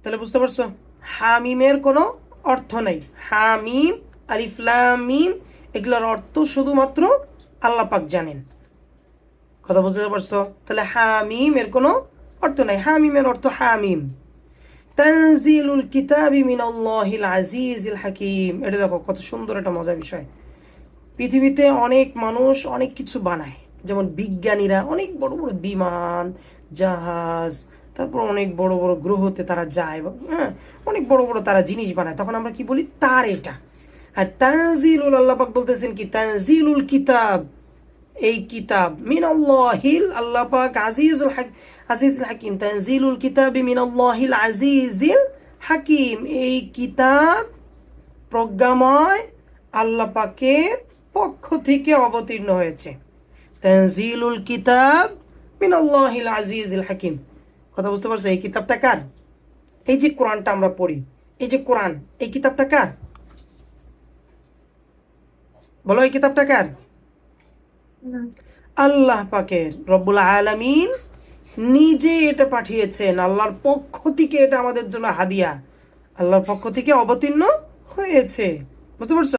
তাহলে বুঝতে পারছো হামিমের কোনো অর্থ নেই। হামিম, আলিফ লাম মিম, এগুলোর অর্থ শুধুমাত্র আল্লাহ পাক জানেন। কথা বুঝতে পারছো? তাহলে হামিম এর কোনো অর্থ নাই। হামিমের অর্থ হামিম, তানজিলুল কিতাবি মিনাল্লাহিল আজিজিল হাকিম। এটা দেখো কত সুন্দর একটা মজার বিষয়। পৃথিবীতে অনেক মানুষ অনেক কিছু বানায়, যেমন বিজ্ঞানীরা অনেক বড় বড় বিমান, জাহাজ, তারপর অনেক বড় বড় গ্রহতে তারা যায়, হ্যাঁ, অনেক বড় বড় তারা জিনিস বানায়। তখন আমরা কি বলি? তার এটা। আর তানজিলুল, আল্লাহ পাক বলতেছেন কি? তানজিলুল কিতাব, এই কিতাব মিনাল্লাহিল, আল্লাহ পাক আজিজুল হাকিম। তানজিলুল কিতাবি মিনাল্লাহিল আজিজিল হাকিম, এই কিতাব প্রজ্ঞাময় আল্লাহ পাকের পক্ষ থেকে অবতীর্ণ হয়েছে। তানজিলুল কিতাব মিনাল্লাহিল আজিজিল হাকিম। কথা বুঝতে পারছো? এই কিতাবটা কার? এই যে কোরআনটা আমরা পড়ি, এই যে কোরআন, এই কিতাবটা কার? বলো, এই কিতাবটা কার? আল্লাহ পাকের। রব্বুল আলামিন নিজে এটা পাঠিয়েছেন, আল্লাহর পক্ষ থেকে এটা আমাদের জন্য হাদিয়া, আল্লাহর পক্ষ থেকে অবতীর্ণ হয়েছে। বুঝতে পারছো?